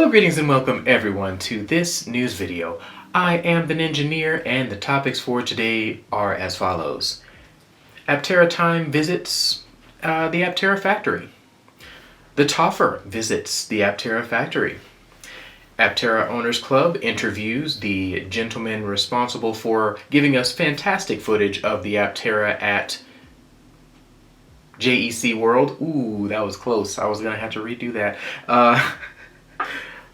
Hello, greetings, and welcome everyone to this news video. I am the Ninjaneer, and the topics for today are as follows. Aptera Time visits the Aptera factory. TheTopher visits the Aptera factory. Aptera Owners Club interviews the gentleman responsible for giving us fantastic footage of the Aptera at JEC World. Ooh, that was close. I was going to have to redo that.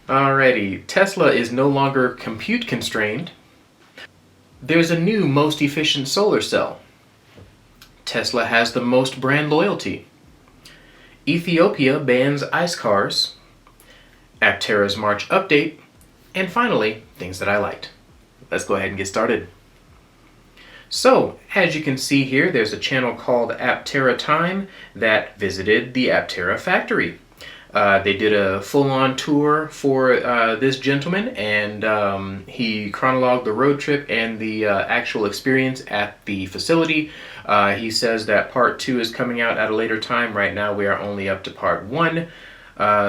Alrighty, Tesla is no longer compute constrained. There's a new most efficient solar cell. Tesla has the most brand loyalty. Ethiopia bans ICE cars. Aptera's March update. And finally, things that I liked. Let's go ahead and get started. So, as you can see here, there's a channel called Aptera Time that visited the Aptera factory. They did a full-on tour for this gentleman, and he chronologued the road trip and the actual experience at the facility. He says that part 2 is coming out at a later time. Right now we are only up to part 1.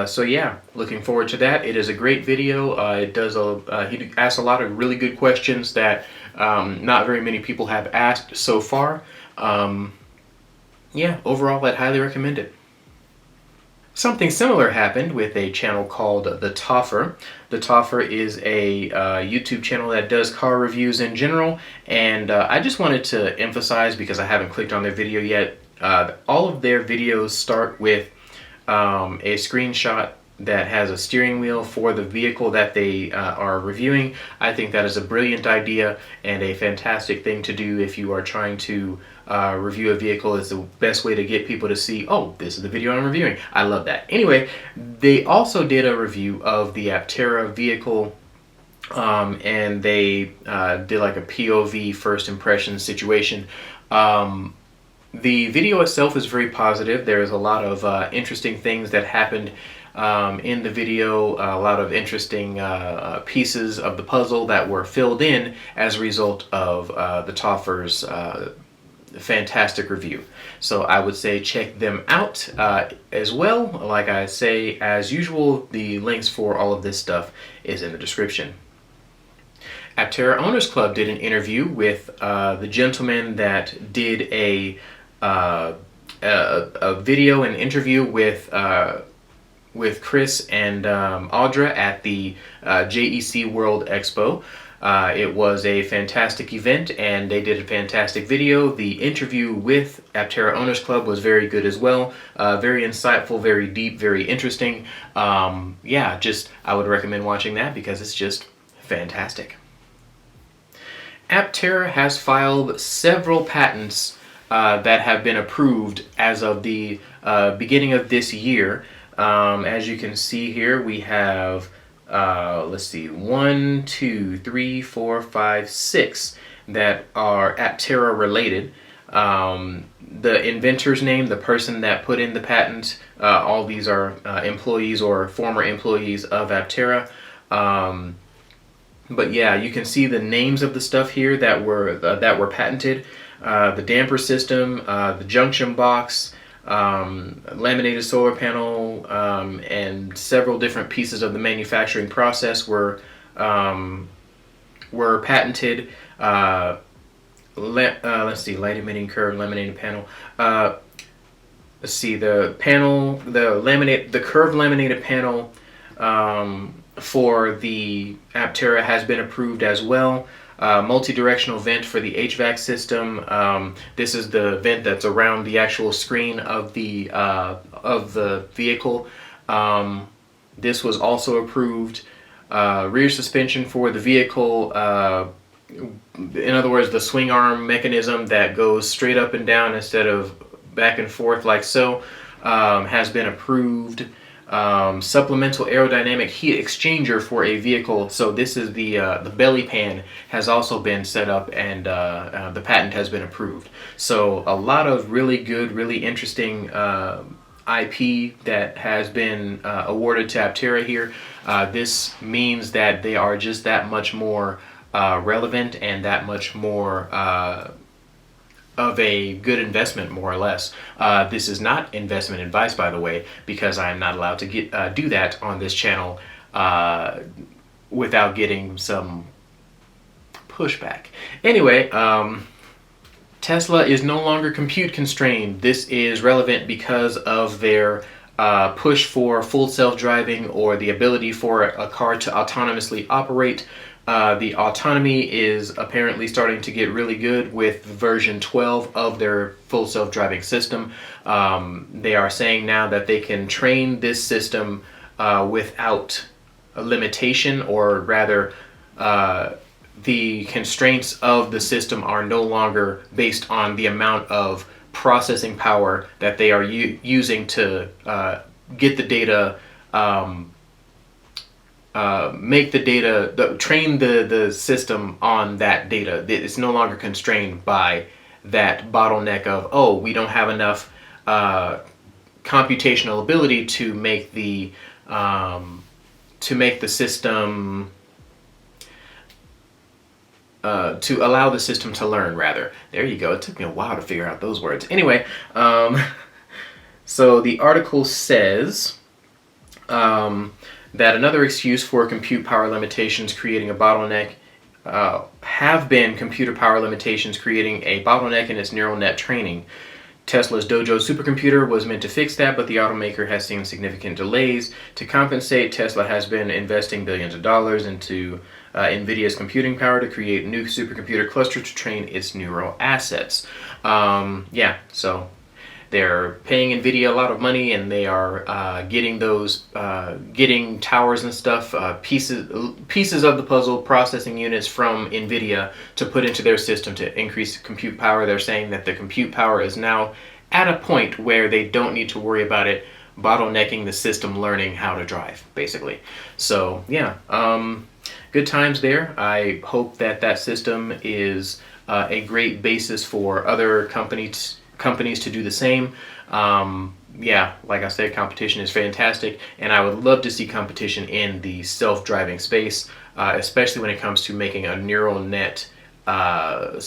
So yeah, looking forward to that. It is a great video. He asks a lot of really good questions that not very many people have asked so far. Yeah, overall I'd highly recommend it. Something similar happened with a channel called TheTopher. TheTopher is a YouTube channel that does car reviews in general, and I just wanted to emphasize, because I haven't clicked on their video yet, all of their videos start with a screenshot that has a steering wheel for the vehicle that they are reviewing. I think that is a brilliant idea and a fantastic thing to do if you are trying to review a vehicle. It's the best way to get people to see, oh, this is the video I'm reviewing. I love that. Anyway, they also did a review of the Aptera vehicle, and they did like a POV first impression situation. The video itself is very positive. There's a lot of interesting things that happened in the video, a lot of interesting pieces of the puzzle that were filled in as a result of TheTopher's fantastic review. So I would say check them out as well. Like I say, as usual, the links for all of this stuff is in the description. Aptera Owners Club did an interview with the gentleman that did a video and interview with Chris and Audra at the JEC World Expo. It was a fantastic event, and they did a fantastic video. The interview with Aptera Owners Club was very good as well. Very insightful, very deep, very interesting. Yeah, I would recommend watching that because it's just fantastic. Aptera has filed several patents that have been approved as of the beginning of this year. As you can see here, we have, let's see, 1, 2, 3, 4, 5, 6 that are Aptera related. The inventor's name, the person that put in the patent, all these are employees or former employees of Aptera. But yeah, you can see the names of the stuff here that were patented. The damper system, the junction box, laminated solar panel, and several different pieces of the manufacturing process were patented. Let's see, light emitting curved laminated panel. Let's see, the curved laminated panel for the Aptera has been approved as well. Multi-directional vent for the HVAC system. This is the vent that's around the actual screen of the vehicle. This was also approved. Rear suspension for the vehicle. In other words, the swing arm mechanism that goes straight up and down instead of back and forth like so, has been approved. Supplemental aerodynamic heat exchanger for a vehicle. So this is the belly pan has also been set up, and the patent has been approved. So a lot of really good, really interesting IP that has been awarded to Aptera here. This means that they are just that much more relevant and that much more of a good investment, more or less. This is not investment advice, by the way, because I am not allowed to do that on this channel. without getting some pushback. Anyway, Tesla is no longer compute constrained. This is relevant because of their push for full self-driving, or the ability for a car to autonomously operate. The autonomy is apparently starting to get really good with version 12 of their full self-driving system. They are saying now that they can train this system without a limitation, or rather, the constraints of the system are no longer based on the amount of processing power that they are using to get the data, make the data, train the system on that data. It's no longer constrained by that bottleneck of, oh, we don't have enough computational ability to make the system, to allow the system to learn, rather. There you go. It took me a while to figure out those words. Anyway, so the article says that another excuse for compute power limitations creating a bottleneck have been computer power limitations creating a bottleneck in its neural net training. Tesla's Dojo supercomputer was meant to fix that, but the automaker has seen significant delays. To compensate, Tesla has been investing billions of dollars into NVIDIA's computing power to create new supercomputer clusters to train its neural assets. Yeah, so they're paying NVIDIA a lot of money, and they are getting those, getting towers and stuff, pieces of the puzzle, processing units from NVIDIA to put into their system to increase compute power. They're saying that the compute power is now at a point where they don't need to worry about it bottlenecking the system learning how to drive, basically. So yeah, good times there. I hope that that system is a great basis for other companies to do the same. Yeah, like I said, competition is fantastic, and I would love to see competition in the self-driving space, especially when it comes to making a neural net type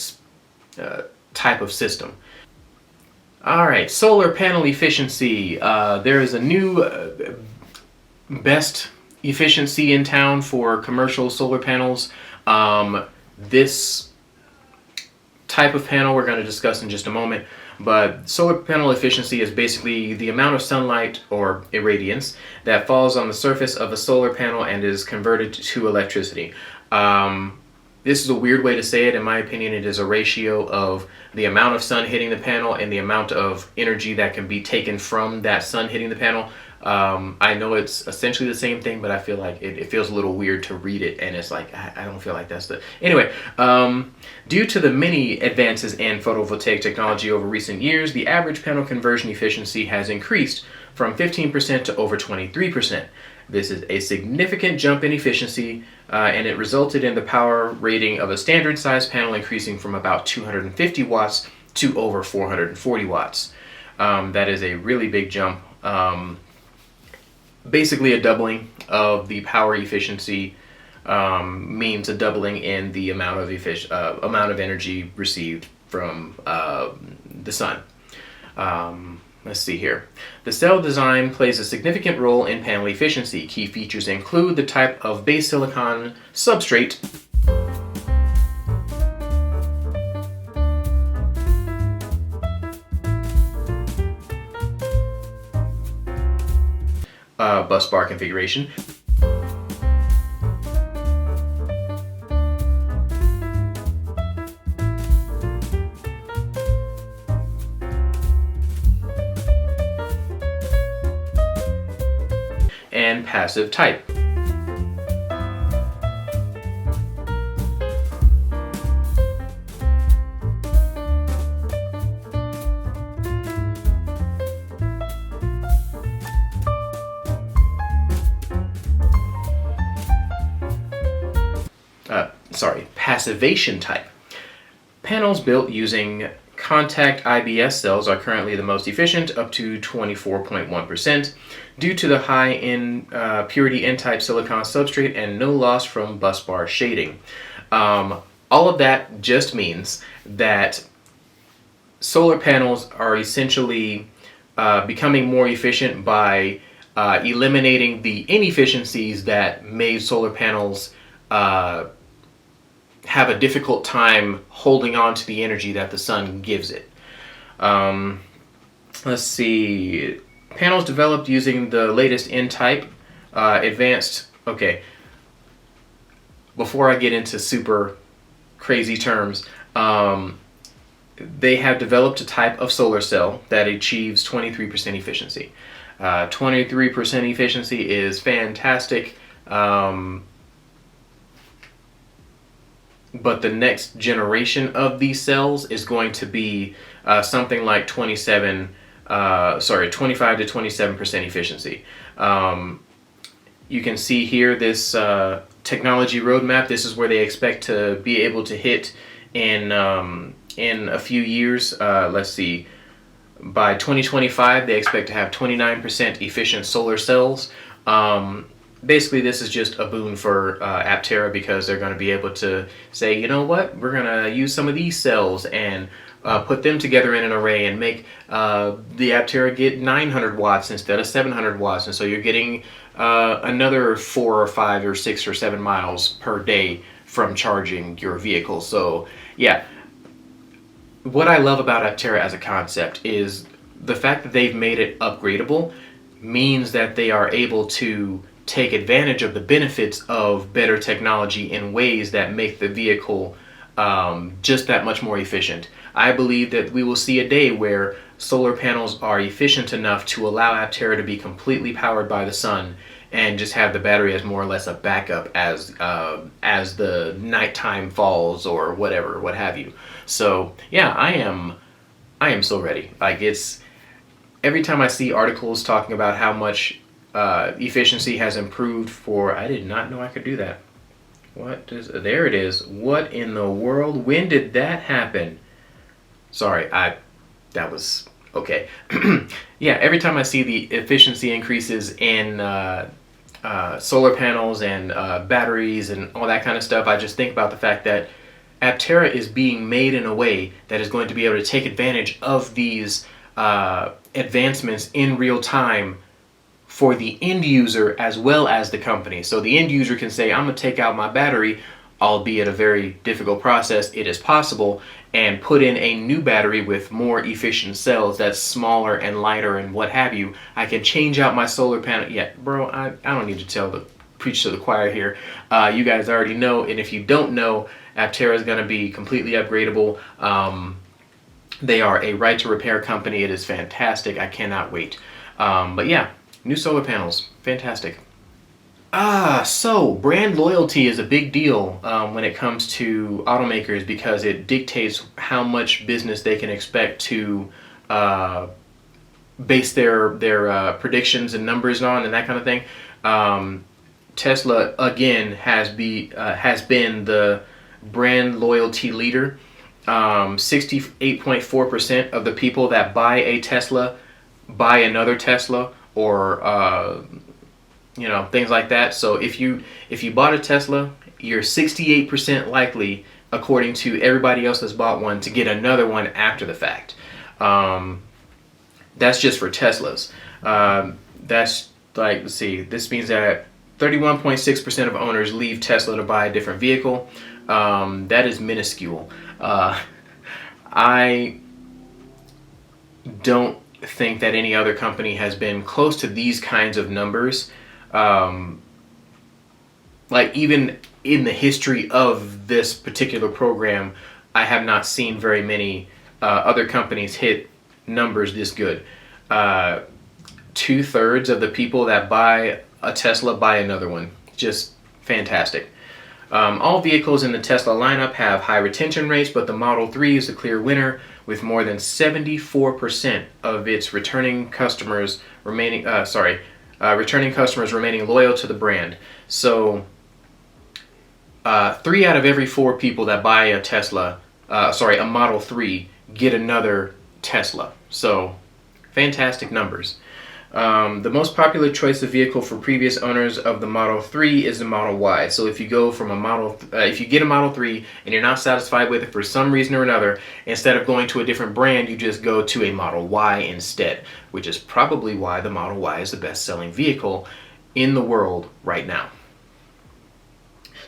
of system. All right, solar panel efficiency. There is a new best efficiency in town for commercial solar panels. This type of panel we're going to discuss in just a moment, but solar panel efficiency is basically the amount of sunlight or irradiance that falls on the surface of a solar panel and is converted to electricity. This is a weird way to say it. In my opinion, it is a ratio of the amount of sun hitting the panel and the amount of energy that can be taken from that sun hitting the panel. I know it's essentially the same thing, but I feel like it feels a little weird to read it, and it's like, I don't feel like that's the... Anyway, due to the many advances in photovoltaic technology over recent years, the average panel conversion efficiency has increased from 15% to over 23%. This is a significant jump in efficiency, and it resulted in the power rating of a standard size panel increasing from about 250 watts to over 440 watts. That is a really big jump. Basically, a doubling of the power efficiency means a doubling in the amount of energy received from the sun. Let's see here. The cell design plays a significant role in panel efficiency. Key features include the type of base silicon substrate, bus bar configuration, and passive type. Passivation type. Panels built using contact IBS cells are currently the most efficient, up to 24.1%, due to the high purity N-type silicon substrate and no loss from busbar shading. All of that just means that solar panels are essentially becoming more efficient by eliminating the inefficiencies that made solar panels have a difficult time holding on to the energy that the sun gives it. Let's see. Panels developed using the latest N-type, advanced. Okay. Before I get into super crazy terms, they have developed a type of solar cell that achieves 23% efficiency. 23% efficiency is fantastic. But the next generation of these cells is going to be something like 25 to 27% efficiency. You can see here this technology roadmap. This is where they expect to be able to hit in a few years. Let's see. By 2025, they expect to have 29% efficient solar cells. Basically, this is just a boon for Aptera, because they're going to be able to say, you know what, we're going to use some of these cells and put them together in an array and make the Aptera get 900 watts instead of 700 watts. And so you're getting another 4 or 5 or 6 or 7 miles per day from charging your vehicle. So yeah, what I love about Aptera as a concept is the fact that they've made it upgradable means that they are able to take advantage of the benefits of better technology in ways that make the vehicle just that much more efficient. I believe that we will see a day where solar panels are efficient enough to allow Aptera to be completely powered by the sun and just have the battery as more or less a backup as the nighttime falls or whatever, what have you. So yeah, I am so ready. Like, it's every time I see articles talking about how much efficiency has improved for, I did not know I could do that. There it is. What in the world? When did that happen? Sorry, that was okay. Yeah, every time I see the efficiency increases in solar panels and batteries and all that kind of stuff, I just think about the fact that Aptera is being made in a way that is going to be able to take advantage of these advancements in real time for the end user as well as the company. So the end user can say, I'm going to take out my battery, albeit a very difficult process, it is possible, and put in a new battery with more efficient cells that's smaller and lighter and what have you. I can change out my solar panel. Yeah, bro, I don't need to preach to the choir here. You guys already know, and if you don't know, Aptera is going to be completely upgradable. They are a right to repair company. It is fantastic. I cannot wait. But yeah, new solar panels, fantastic. So brand loyalty is a big deal when it comes to automakers, because it dictates how much business they can expect to base their predictions and numbers on and that kind of thing. Tesla again has been the brand loyalty leader. 68.4% of the people that buy a Tesla buy another Tesla, or things like that. So if you bought a Tesla, you're 68% likely, according to everybody else that's bought one, to get another one after the fact. That's just for Teslas. That's like, let's see, this means that 31.6% of owners leave Tesla to buy a different vehicle. That is minuscule. I don't think that any other company has been close to these kinds of numbers. Like, even in the history of this particular program, I have not seen very many other companies hit numbers this good. 2/3 of the people that buy a Tesla buy another one. Just fantastic. All vehicles in the Tesla lineup have high retention rates, but the Model 3 is the clear winner, with more than 74% of its returning customers remaining loyal to the brand. So 3 out of every 4 people that buy a Model 3 get another Tesla. So fantastic numbers. The most popular choice of vehicle for previous owners of the Model 3 is the Model Y. So if you go from if you get a Model 3 and you're not satisfied with it for some reason or another, instead of going to a different brand, you just go to a Model Y instead, which is probably why the Model Y is the best-selling vehicle in the world right now.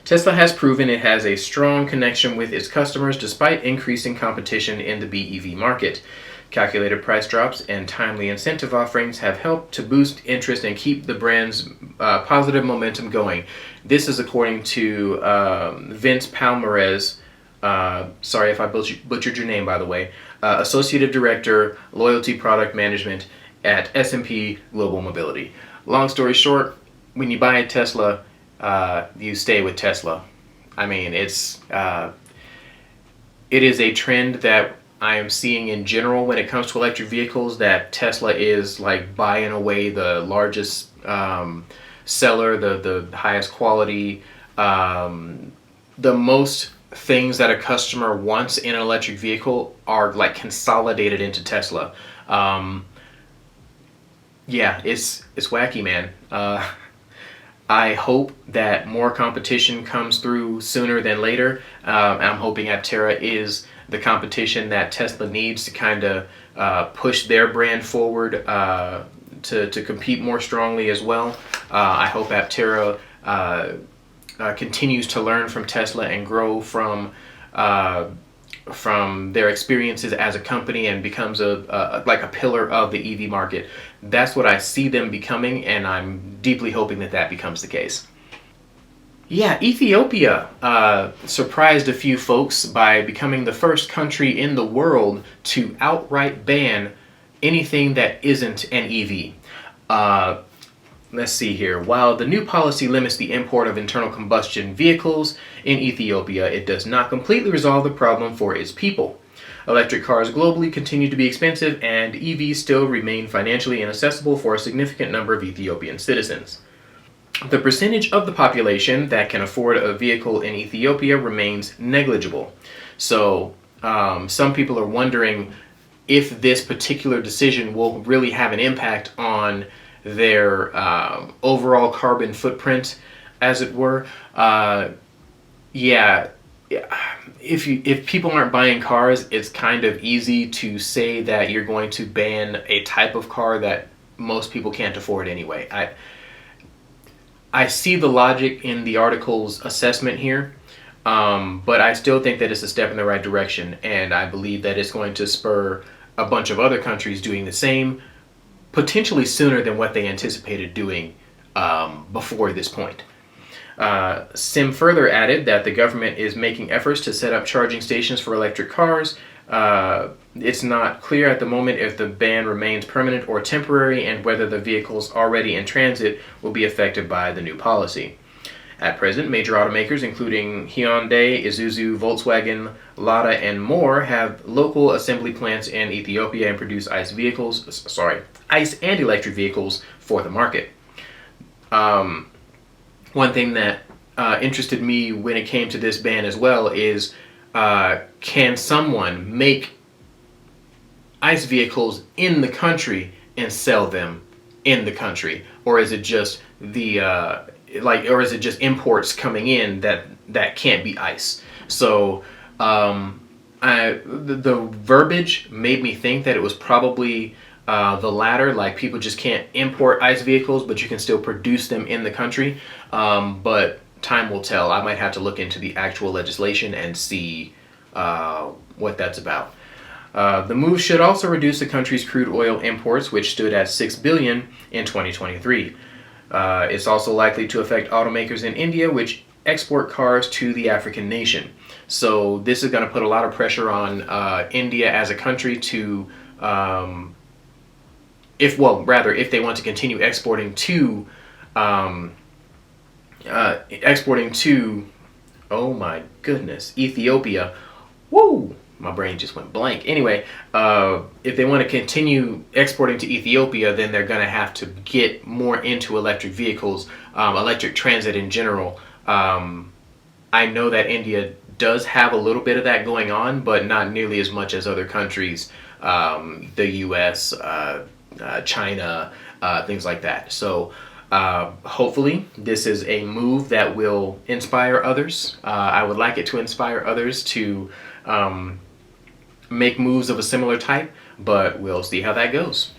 Tesla has proven it has a strong connection with its customers despite increasing competition in the BEV market. Calculated price drops and timely incentive offerings have helped to boost interest and keep the brand's positive momentum going. This is according to Vince Palmarez. Sorry if I butchered your name, by the way. Associate Director, Loyalty Product Management at S&P Global Mobility. Long story short, when you buy a Tesla, you stay with Tesla. I mean, it is a trend that I am seeing in general when it comes to electric vehicles, that Tesla is like by and away the largest seller, the highest quality, the most things that a customer wants in an electric vehicle are like consolidated into Tesla. Yeah, it's wacky, man. I hope that more competition comes through sooner than later. I'm hoping Aptera is the competition that Tesla needs to kind of push their brand forward to compete more strongly as well. I hope Aptera continues to learn from Tesla and grow from their experiences as a company and becomes like a pillar of the EV market. That's what I see them becoming, and I'm deeply hoping that that becomes the case. Yeah, Ethiopia surprised a few folks by becoming the first country in the world to outright ban anything that isn't an EV. Let's see here. While the new policy limits the import of internal combustion vehicles in Ethiopia, it does not completely resolve the problem for its people. Electric cars globally continue to be expensive, and EVs still remain financially inaccessible for a significant number of Ethiopian citizens. The percentage of the population that can afford a vehicle in Ethiopia remains negligible. So some people are wondering if this particular decision will really have an impact on their overall carbon footprint, as it were. Yeah, if people aren't buying cars, it's kind of easy to say that you're going to ban a type of car that most people can't afford anyway. I see the logic in the article's assessment here, but I still think that it's a step in the right direction, and I believe that it's going to spur a bunch of other countries doing the same, potentially sooner than what they anticipated doing before this point. Sim further added that the government is making efforts to set up charging stations for electric cars. It's not clear at the moment if the ban remains permanent or temporary, and whether the vehicles already in transit will be affected by the new policy. At present, major automakers including Hyundai, Isuzu, Volkswagen, Lada, and more have local assembly plants in Ethiopia and produce ICE and electric vehicles for the market. One thing that interested me when it came to this ban as well is, can someone make ICE vehicles in the country and sell them in the country, or is it just or is it just imports coming in that can't be ICE? So the verbiage made me think that it was probably the latter, like people just can't import ICE vehicles, but you can still produce them in the country. But time will tell. I might have to look into the actual legislation and see what that's about. The move should also reduce the country's crude oil imports, which stood at $6 billion in 2023. It's also likely to affect automakers in India, which export cars to the African nation. So this is going to put a lot of pressure on India as a country to, if they want to continue exporting to, oh my goodness, Ethiopia. Woo! My brain just went blank. Anyway, if they want to continue exporting to Ethiopia, then they're going to have to get more into electric vehicles, electric transit in general. I know that India does have a little bit of that going on, but not nearly as much as other countries, the US, China, things like that. So hopefully this is a move that will inspire others. I would like it to inspire others to make moves of a similar type, but we'll see how that goes.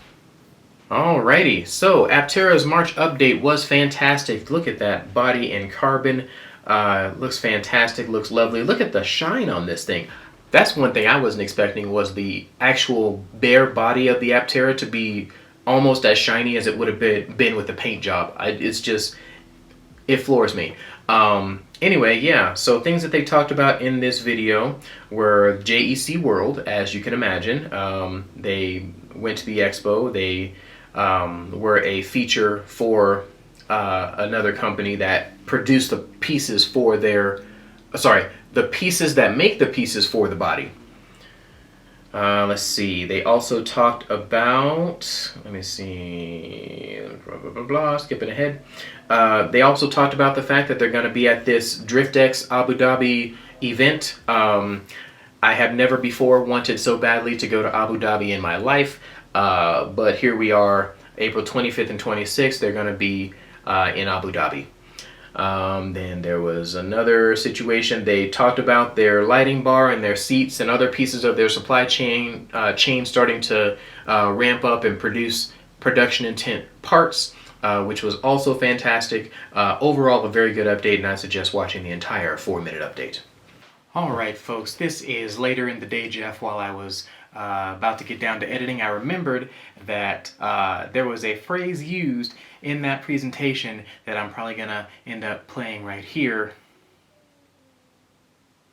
Alrighty, so Aptera's March update was fantastic. Look at that body in carbon. Looks fantastic, looks lovely. Look at the shine on this thing. That's one thing I wasn't expecting, was the actual bare body of the Aptera to be almost as shiny as it would have been with the paint job. It's just, it floors me. Anyway, yeah, so things that they talked about in this video were JEC World, as you can imagine. They went to the expo. They were a feature for another company that produced the pieces for their, the pieces that make the pieces for the body. Let's see, they also talked about, let me see, blah, blah, blah, blah, skipping ahead. They also talked about the fact that they're going to be at this DriftX Abu Dhabi event. I have never before wanted so badly to go to Abu Dhabi in my life, but here we are, April 25th and 26th, they're going to be in Abu Dhabi. Then there was another situation. They talked about their lighting bar and their seats and other pieces of their supply chain starting to ramp up and produce production intent parts, which was also fantastic. Overall, a very good update, and I suggest watching the entire 4-minute update. Alright folks, this is later in the day, Jeff. While I was about to get down to editing, I remembered that there was a phrase used in that presentation that I'm probably going to end up playing right here.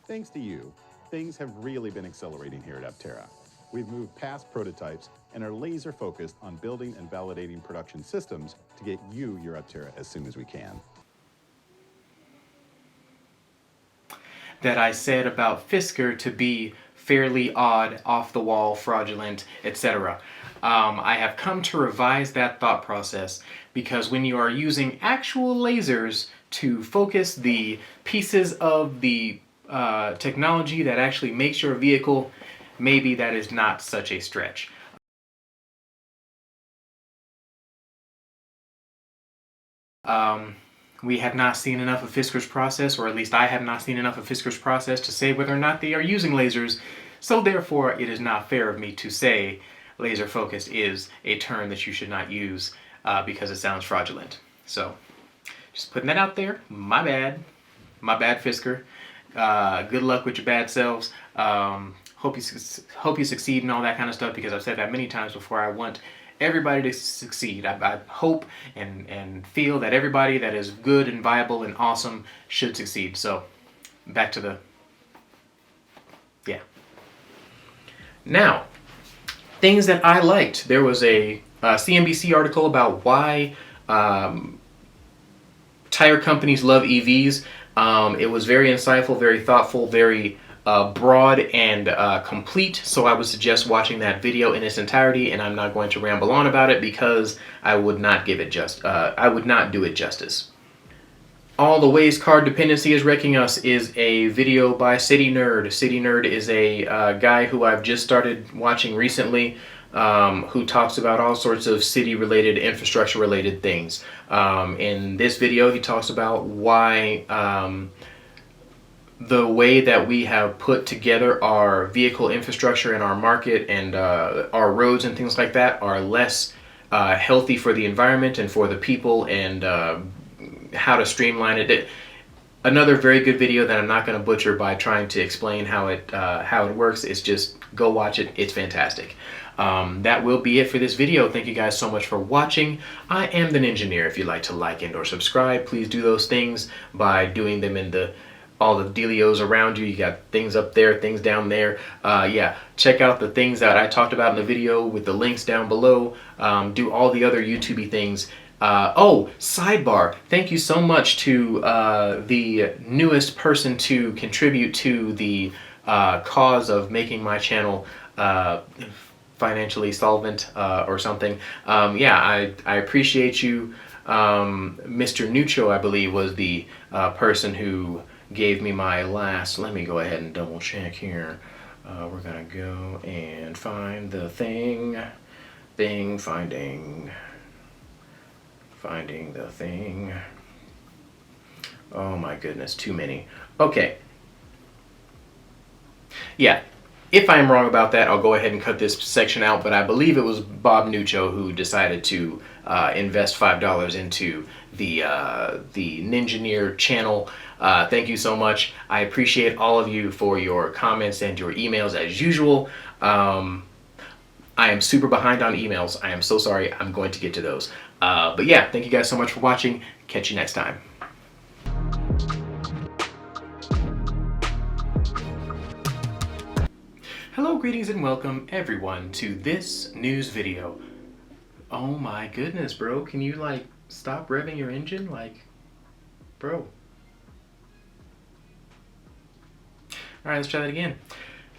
Thanks to you, things have really been accelerating here at Aptera. We've moved past prototypes and are laser focused on building and validating production systems to get you your Aptera as soon as we can. That I said about Fisker to be fairly odd, off the wall, fraudulent, etc. I have come to revise that thought process, because when you are using actual lasers to focus the pieces of the technology that actually makes your vehicle, maybe that is not such a stretch. We have not seen enough of Fisker's process, or at least I have not seen enough of Fisker's process to say whether or not they are using lasers, so therefore it is not fair of me to say laser focused is a term that you should not use because it sounds fraudulent. So, just putting that out there. My bad. My bad, Fisker. Good luck with your bad selves. Hope you succeed and all that kind of stuff, because I've said that many times before. I want everybody to succeed. I hope and feel that everybody that is good and viable and awesome should succeed. So, back to the... yeah. Now, things that I liked. There was a CNBC article about why tire companies love EVs. It was very insightful, very thoughtful, very broad and complete, so I would suggest watching that video in its entirety, and I'm not going to ramble on about it because I would not give it I would not do it justice. All the Ways Car Dependency is Wrecking Us is a video by City Nerd. City Nerd is a guy who I've just started watching recently, who talks about all sorts of city-related, infrastructure-related things. In this video, he talks about why the way that we have put together our vehicle infrastructure and our market and our roads and things like that are less healthy for the environment and for the people, and how to streamline it. Another very good video that I'm not going to butcher by trying to explain how it works. It's just go watch it. It's fantastic. That will be it for this video. Thank you guys so much for watching. I am the Ninjaneer. If you'd like to like and or subscribe, please do those things by doing them in all the dealios around you. You got things up there, things down there. Yeah, check out the things that I talked about in the video with the links down below. Do all the other YouTubey things. Oh, sidebar, thank you so much to the newest person to contribute to the cause of making my channel financially solvent or something. Yeah, I appreciate you. Mr. Nucho, I believe, was the person who gave me my last. Let me go ahead and double check here. We're gonna go and find the thing finding. Finding the thing. Oh my goodness, too many. Okay. Yeah, if I'm wrong about that, I'll go ahead and cut this section out, but I believe it was Bob Nuccio who decided to invest $5 into the Ninjaneer channel. Thank you so much. I appreciate all of you for your comments and your emails as usual. I am super behind on emails. I am so sorry. I'm going to get to those. But yeah, thank you guys so much for watching. Catch you next time. Hello, greetings, and welcome everyone to this news video. Oh my goodness, bro. Can you like stop revving your engine? Like, bro. All right, let's try that again.